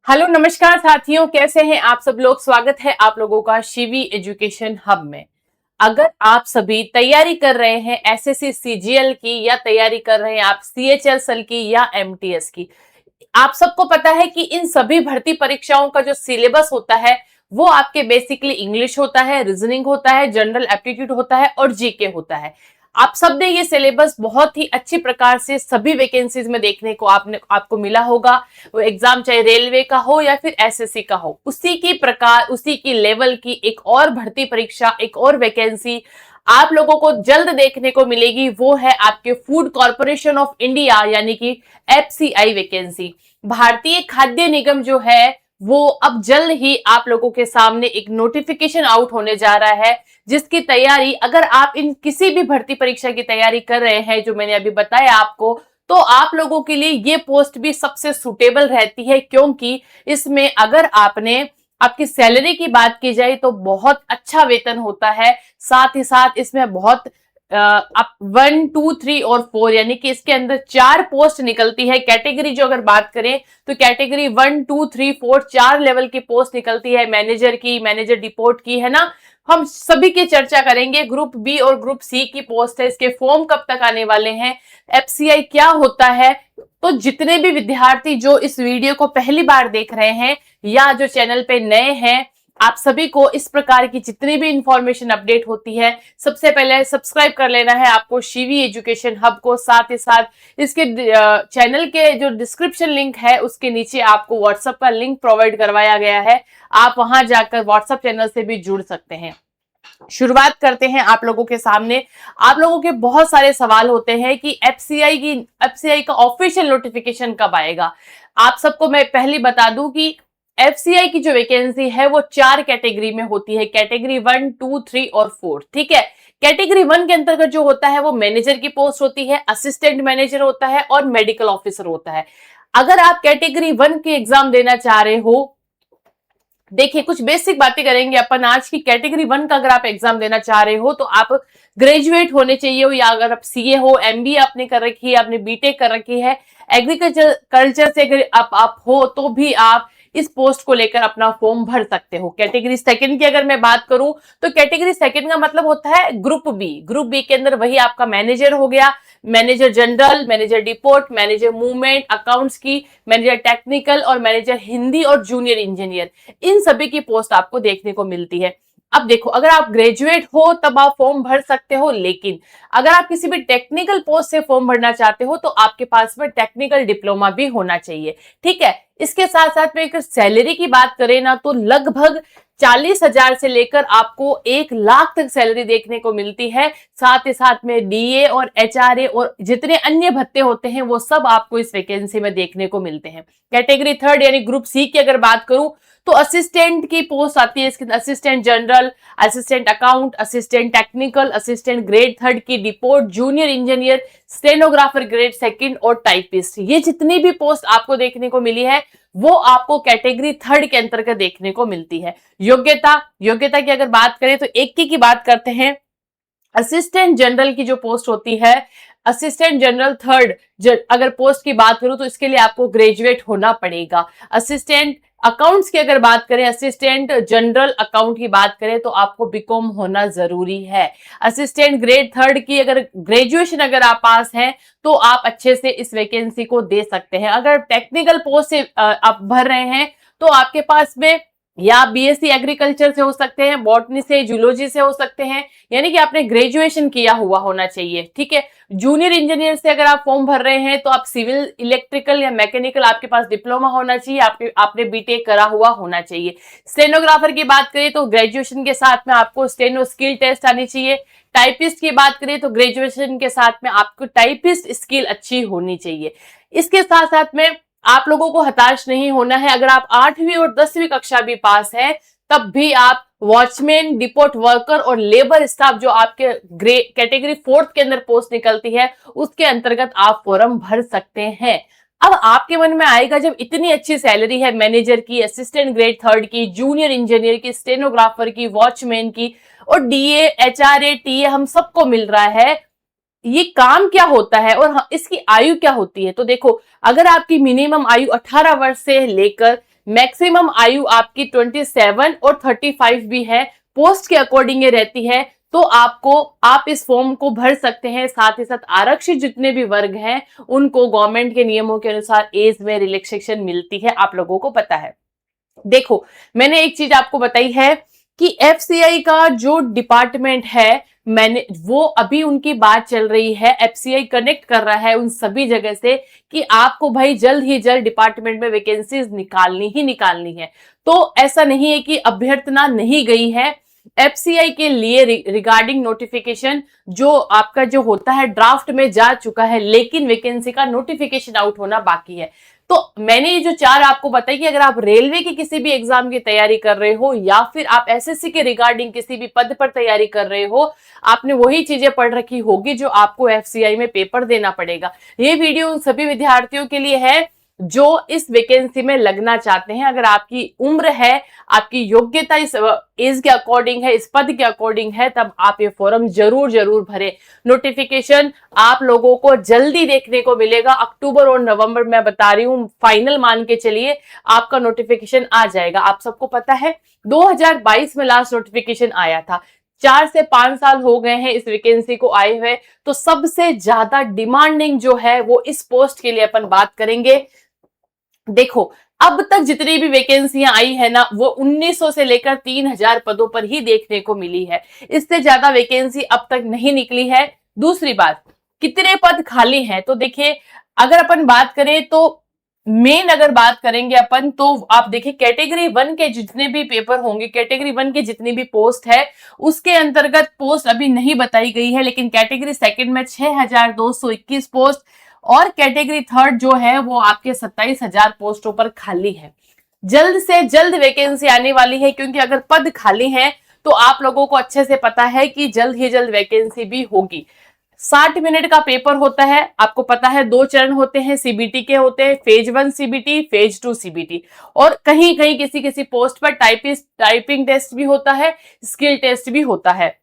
Hello नमस्कार साथियों, कैसे हैं आप सब लोग। स्वागत है आप लोगों का शिवी एजुकेशन हब में। अगर आप सभी तैयारी कर रहे हैं एसएससी सीजीएल की या तैयारी कर रहे हैं आप सीएचएसएल की या एमटीएस की, आप सबको पता है कि इन सभी भर्ती परीक्षाओं का जो सिलेबस होता है वो आपके बेसिकली इंग्लिश होता है, रीजनिंग होता है, जनरल एप्टीट्यूड होता है और जीके होता है। आप सबने ये सिलेबस बहुत ही अच्छी प्रकार से सभी वैकेंसीज में देखने को आपको मिला होगा। वो एग्जाम चाहे रेलवे का हो या फिर एसएससी का हो, उसी की प्रकार उसी की लेवल की एक और भर्ती परीक्षा, एक और वैकेंसी आप लोगों को जल्द देखने को मिलेगी। वो है आपके फूड कॉर्पोरेशन ऑफ इंडिया यानी कि एफसीआई वैकेंसी। भारतीय खाद्य निगम जो है वो अब जल्द ही आप लोगों के सामने एक नोटिफिकेशन आउट होने जा रहा है, जिसकी तैयारी अगर आप इन किसी भी भर्ती परीक्षा की तैयारी कर रहे हैं जो मैंने अभी बताया आपको, तो आप लोगों के लिए ये पोस्ट भी सबसे सुटेबल रहती है, क्योंकि इसमें अगर आपकी सैलरी की बात की जाए तो बहुत अच्छा वेतन होता है। साथ ही साथ इसमें बहुत आप 1, 2, 3 और 4 यानी कि इसके अंदर 4 पोस्ट निकलती है। कैटेगरी जो अगर बात करें तो कैटेगरी 1, 2, 3, 4 4 लेवल की पोस्ट निकलती है, मैनेजर की, मैनेजर डिपोर्ट की, है ना। हम सभी की चर्चा करेंगे। ग्रुप बी और ग्रुप सी की पोस्ट है, इसके फॉर्म कब तक आने वाले हैं, एफसीआई क्या होता है। तो जितने भी विद्यार्थी जो इस वीडियो को पहली बार देख रहे हैं या जो चैनल पे नए हैं, आप सभी को इस प्रकार की जितनी भी इंफॉर्मेशन अपडेट होती है सबसे पहले सब्सक्राइब कर लेना है आपको शिवी एजुकेशन हब को। साथ ही साथ इसके चैनल के जो डिस्क्रिप्शन लिंक है उसके नीचे आपको व्हाट्सएप का लिंक प्रोवाइड करवाया गया है, आप वहां जाकर व्हाट्सएप चैनल से भी जुड़ सकते हैं। शुरुआत करते हैं आप लोगों के सामने। आप लोगों के बहुत सारे सवाल होते हैं कि एफसीआई का ऑफिशियल नोटिफिकेशन कब आएगा। आप सबको मैं पहले बता दूं कि एफसीआई की जो वैकेंसी है वो 4 कैटेगरी में होती है, कैटेगरी 1, 2, 3 और 4। ठीक है। कैटेगरी 1 के अंतर्गत जो होता है वो मैनेजर की पोस्ट होती है, असिस्टेंट मैनेजर होता है और मेडिकल ऑफिसर होता है। अगर आप कैटेगरी 1 की एग्जाम देना चाह रहे हो, देखिए कुछ बेसिक बातें करेंगे अपन आज की। कैटेगरी 1 का अगर आप एग्जाम देना चाह रहे हो तो आप ग्रेजुएट होने चाहिए हो, या अगर आप सीए हो, एमबीए आपने कर रखी है, आपने बीटेक कर रखी है, कल्चर से अगर आप हो तो भी आप इस पोस्ट को लेकर अपना फॉर्म भर सकते हो। कैटेगरी सेकंड की अगर मैं बात करूं तो कैटेगरी सेकंड का मतलब होता है ग्रुप बी। ग्रुप बी के अंदर वही आपका मैनेजर हो गया, manager general, manager deport, manager movement, accounts की, मैनेजर टेक्निकल और मैनेजर हिंदी और जूनियर इंजीनियर, इन सभी की पोस्ट आपको देखने को मिलती है। अब देखो, अगर आप ग्रेजुएट हो तब आप फॉर्म भर सकते हो, लेकिन अगर आप किसी भी टेक्निकल पोस्ट से फॉर्म भरना चाहते हो तो आपके पास में टेक्निकल डिप्लोमा भी होना चाहिए। ठीक है। इसके साथ साथ में अगर सैलरी की बात करें ना तो लगभग 40,000 से लेकर आपको 1 लाख तक सैलरी देखने को मिलती है। साथ ही साथ में डीए और एचआरए और जितने अन्य भत्ते होते हैं वो सब आपको इस वैकेंसी में देखने को मिलते हैं। कैटेगरी थर्ड यानी ग्रुप सी की अगर बात करूं तो असिस्टेंट की पोस्ट आती है, इसके assistant general, assistant account, assistant technical, assistant grade third की डिपोर्ट, junior engineer, stenographer grade second और टाइपिस्ट। ये जितनी भी पोस्ट आपको देखने को मिली है वो आपको कैटेगरी थर्ड के अंतर्गत देखने को मिलती है। योग्यता की अगर बात करें तो एक की बात करते हैं। असिस्टेंट जनरल की जो पोस्ट होती है, असिस्टेंट जनरल थर्ड अगर पोस्ट की बात करूं तो इसके लिए आपको ग्रेजुएट होना पड़ेगा। असिस्टेंट अकाउंट्स की अगर बात करें, असिस्टेंट जनरल अकाउंट की बात करें तो आपको बीकॉम होना जरूरी है। असिस्टेंट ग्रेड थर्ड की अगर ग्रेजुएशन अगर आप पास हैं तो आप अच्छे से इस वैकेंसी को दे सकते हैं। अगर टेक्निकल पोस्ट से आप भर रहे हैं तो आपके पास में या बीएससी एग्रीकल्चर से हो सकते हैं, बॉटनी से, जूलॉजी से हो सकते हैं, यानी कि आपने ग्रेजुएशन किया हुआ होना चाहिए। ठीक है। जूनियर इंजीनियर से अगर आप फॉर्म भर रहे हैं तो आप सिविल, इलेक्ट्रिकल या मैकेनिकल, आपके पास डिप्लोमा होना चाहिए, आपने बीटेक करा हुआ होना चाहिए। स्टेनोग्राफर की बात करें तो ग्रेजुएशन के साथ में आपको स्टेनो स्किल टेस्ट आनी चाहिए। टाइपिस्ट की बात करें तो ग्रेजुएशन के साथ में आपको टाइपिस्ट स्किल अच्छी होनी चाहिए। इसके साथ साथ में आप लोगों को हताश नहीं होना है। अगर आप 8वीं और 10वीं कक्षा भी पास है तब भी आप वॉचमैन, डिपोट वर्कर और लेबर स्टाफ जो आपके कैटेगरी फोर्थ के अंदर पोस्ट निकलती है उसके अंतर्गत आप फॉर्म भर सकते हैं। अब आपके मन में आएगा, जब इतनी अच्छी सैलरी है मैनेजर की, असिस्टेंट ग्रेड थर्ड की, जूनियर इंजीनियर की, स्टेनोग्राफर की, वॉचमैन की और डीए, एचआरए, टीए हम सबको मिल रहा है, ये काम क्या होता है और इसकी आयु क्या होती है। तो देखो, अगर आपकी मिनिमम आयु 18 वर्ष से लेकर मैक्सिमम आयु आपकी 27 और 35 भी है, पोस्ट के अकॉर्डिंग ये रहती है। तो आप इस फॉर्म को भर सकते हैं। साथ ही साथ आरक्षित जितने भी वर्ग हैं उनको गवर्नमेंट के नियमों के अनुसार एज में रिलैक्सेशन मिलती है, आप लोगों को पता है। देखो, मैंने एक चीज आपको बताई है कि एफसीआई का जो डिपार्टमेंट है, मैंने वो अभी उनकी बात चल रही है, एफसीआई कनेक्ट कर रहा है उन सभी जगह से कि आपको भाई जल्द ही जल्द डिपार्टमेंट में वैकेंसीज निकालनी ही निकालनी है। तो ऐसा नहीं है कि अभ्यर्थना नहीं गई है। एफसीआई के लिए रिगार्डिंग नोटिफिकेशन जो आपका जो होता है ड्राफ्ट में जा चुका है, लेकिन वैकेंसी का नोटिफिकेशन आउट होना बाकी है। तो मैंने ये जो चार आपको बताई कि अगर आप रेलवे की किसी भी एग्जाम की तैयारी कर रहे हो या फिर आप एसएससी के रिगार्डिंग किसी भी पद पर तैयारी कर रहे हो, आपने वही चीजें पढ़ रखी होगी जो आपको एफसीआई में पेपर देना पड़ेगा। ये वीडियो उन सभी विद्यार्थियों के लिए है जो इस वैकेंसी में लगना चाहते हैं। अगर आपकी उम्र है, आपकी योग्यता इस एज के अकॉर्डिंग है, इस पद के अकॉर्डिंग है, तब आप ये फॉर्म जरूर जरूर भरें। नोटिफिकेशन आप लोगों को जल्दी देखने को मिलेगा। अक्टूबर और नवंबर में बता रही हूं, फाइनल मान के चलिए आपका नोटिफिकेशन आ जाएगा। आप सबको पता है 2022 में लास्ट नोटिफिकेशन आया था, 4 से 5 साल हो गए हैं इस वैकेंसी को आए हुए। तो सबसे ज्यादा डिमांडिंग जो है वो इस पोस्ट के लिए अपन बात करेंगे। देखो, अब तक जितनी भी वैकेंसियां आई है ना, वो 1900 से लेकर 3000 पदों पर ही देखने को मिली है। इससे ज्यादा वैकेंसी अब तक नहीं निकली है। दूसरी बात, कितने पद खाली हैं? तो देखिए, अगर अपन बात करें तो मेन अगर बात करेंगे अपन, तो आप देखिए कैटेगरी 1 के जितने भी पेपर होंगे, कैटेगरी 1 के जितनी भी पोस्ट है, उसके अंतर्गत पोस्ट अभी नहीं बताई गई है। लेकिन कैटेगरी सेकंड में 6221 पोस्ट और कैटेगरी थर्ड जो है वो आपके 27,000 पोस्टों पर खाली है। जल्द से जल्द वैकेंसी आने वाली है, क्योंकि अगर पद खाली हैं तो आप लोगों को अच्छे से पता है कि जल्द ही जल्द वैकेंसी भी होगी। 60 मिनट का पेपर होता है, आपको पता है 2 चरण होते हैं, सीबीटी के होते हैं, फेज 1 सीबीटी, फेज 2 सीबीटी, और कहीं कहीं किसी किसी पोस्ट पर टाइपिंग टेस्ट भी होता है, स्किल टेस्ट भी होता है।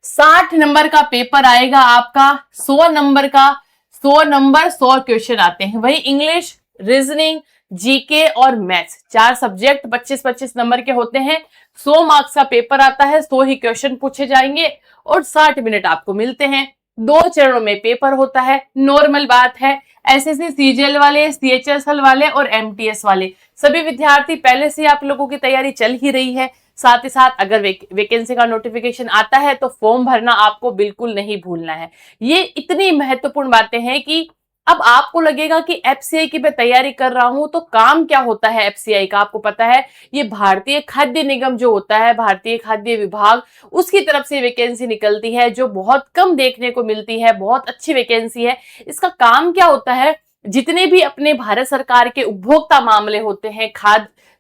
60 नंबर का पेपर आएगा आपका, 100 नंबर का, 100 नंबर 100 क्वेश्चन आते हैं। वही इंग्लिश, रीजनिंग, जीके और मैथ्स, 4 सब्जेक्ट 25-25 नंबर के होते हैं। 100 मार्क्स का पेपर आता है, 100 ही क्वेश्चन पूछे जाएंगे और 60 मिनट आपको मिलते हैं। 2 चरणों में पेपर होता है, नॉर्मल बात है। एसएससी सीजीएल वाले, सीएचएसएल वाले और एमटीएस वाले सभी विद्यार्थी पहले से आप लोगों की तैयारी चल ही रही है। साथ ही साथ अगर वैकेंसी का नोटिफिकेशन आता है तो फॉर्म भरना आपको बिल्कुल नहीं भूलना है। ये इतनी महत्वपूर्ण बातें हैं कि अब आपको लगेगा कि एफसीआई की मैं तैयारी कर रहा हूं तो काम क्या होता है एफसीआई का। आपको पता है ये भारतीय खाद्य निगम जो होता है, भारतीय खाद्य विभाग, उसकी तरफ से वैकेंसी निकलती है जो बहुत कम देखने को मिलती है, बहुत अच्छी वैकेंसी है। इसका काम क्या होता है, जितने भी अपने भारत सरकार के उपभोक्ता मामले होते हैं,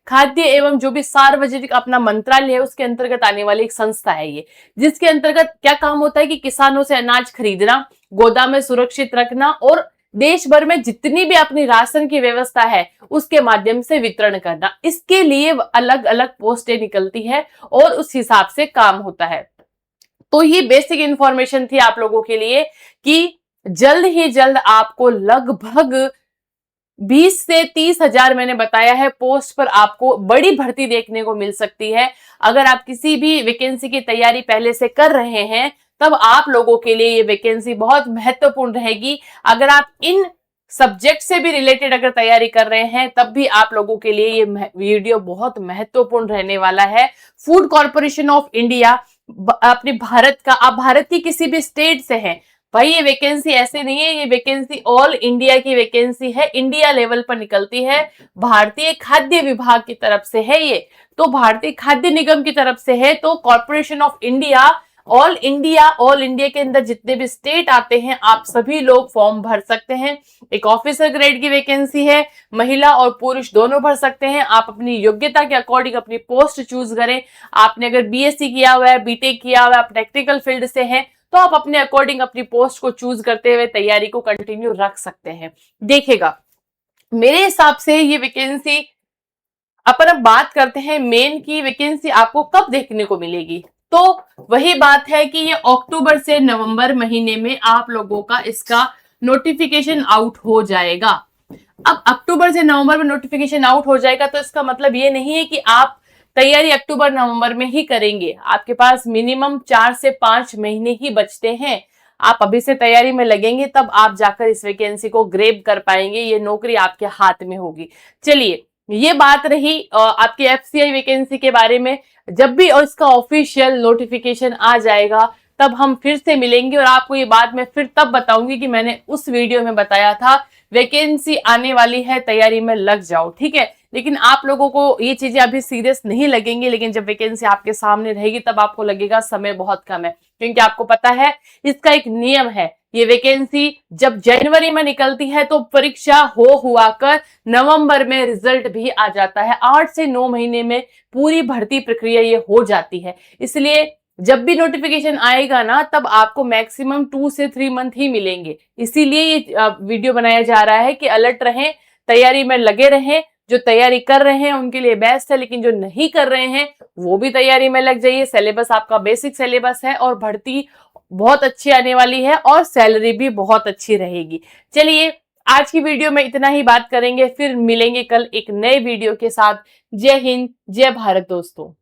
खाद्य एवं जो भी सार्वजनिक अपना मंत्रालय है उसके अंतर्गत आने वाली एक संस्था है ये, जिसके अंतर्गत क्या काम होता है कि किसानों से अनाज खरीदना, गोदाम में सुरक्षित रखना और देश भर में जितनी भी अपनी राशन की व्यवस्था है उसके माध्यम से वितरण करना। इसके लिए अलग अलग पोस्टें निकलती है और उस हिसाब से काम होता है। तो ये बेसिक इंफॉर्मेशन थी आप लोगों के लिए कि जल्द ही जल्द आपको लगभग 20 से 30,000 मैंने बताया है पोस्ट पर आपको बड़ी भर्ती देखने को मिल सकती है। अगर आप किसी भी वैकेंसी की तैयारी पहले से कर रहे हैं तब आप लोगों के लिए ये वैकेंसी बहुत महत्वपूर्ण रहेगी। अगर आप इन सब्जेक्ट से भी रिलेटेड अगर तैयारी कर रहे हैं तब भी आप लोगों के लिए ये वीडियो बहुत महत्वपूर्ण रहने वाला है। फूड कॉर्पोरेशन ऑफ इंडिया, अपने भारत का, आप भारत की किसी भी स्टेट से हैं भाई, ये वैकेंसी ऐसे नहीं है, ये वैकेंसी ऑल इंडिया की वैकेंसी है, इंडिया लेवल पर निकलती है, भारतीय खाद्य विभाग की तरफ से है ये, तो भारतीय खाद्य निगम की तरफ से है। तो corporation of India, all India के अंदर जितने भी स्टेट आते हैं आप सभी लोग फॉर्म भर सकते हैं। एक ऑफिसर ग्रेड की वैकेंसी है, महिला और पुरुष दोनों भर सकते हैं। आप अपनी योग्यता के अकॉर्डिंग अपनी पोस्ट चूज करें। आपने अगर बीएससी किया हुआ है, बीटेक किया हुआ है, आप टेक्निकल फील्ड से हैं तो आप अपने अकॉर्डिंग अपनी पोस्ट को चूज करते हुए तैयारी को कंटिन्यू रख सकते हैं। देखिएगा, मेरे हिसाब से ये वैकेंसी, अपन अब बात करते हैं मेन की वैकेंसी आपको कब देखने को मिलेगी। तो वही बात है कि ये अक्टूबर से नवंबर महीने में आप लोगों का इसका नोटिफिकेशन आउट हो जाएगा। अब अक्टूबर से नवंबर में नोटिफिकेशन आउट हो जाएगा तो इसका मतलब ये नहीं है कि आप तैयारी अक्टूबर नवंबर में ही करेंगे। आपके पास मिनिमम 4 से 5 महीने ही बचते हैं। आप अभी से तैयारी में लगेंगे तब आप जाकर इस वैकेंसी को ग्रेब कर पाएंगे, ये नौकरी आपके हाथ में होगी। चलिए, ये बात रही आपकी एफसीआई वैकेंसी के बारे में। जब भी और इसका ऑफिशियल नोटिफिकेशन आ जाएगा तब हम फिर से मिलेंगे और आपको ये बात मैं फिर तब बताऊंगी कि मैंने उस वीडियो में बताया था वैकेंसी आने वाली है, तैयारी में लग जाओ, ठीक है। लेकिन आप लोगों को ये चीजें अभी सीरियस नहीं लगेंगी, लेकिन जब वैकेंसी आपके सामने रहेगी तब आपको लगेगा समय बहुत कम है, क्योंकि आपको पता है इसका एक नियम है। ये वैकेंसी जब जनवरी में निकलती है तो परीक्षा हो हुआ कर नवंबर में रिजल्ट भी आ जाता है। 8 से 9 महीने में पूरी भर्ती प्रक्रिया ये हो जाती है। इसलिए जब भी नोटिफिकेशन आएगा ना तब आपको मैक्सिमम 2 से 3 मंथ ही मिलेंगे। इसीलिए ये वीडियो बनाया जा रहा है कि अलर्ट रहें, तैयारी में लगे रहें। जो तैयारी कर रहे हैं उनके लिए बेस्ट है, लेकिन जो नहीं कर रहे हैं वो भी तैयारी में लग जाइए। सिलेबस आपका बेसिक सिलेबस है और भर्ती बहुत अच्छी आने वाली है और सैलरी भी बहुत अच्छी रहेगी। चलिए, आज की वीडियो में इतना ही बात करेंगे, फिर मिलेंगे कल एक नए वीडियो के साथ। जय हिंद, जय भारत दोस्तों।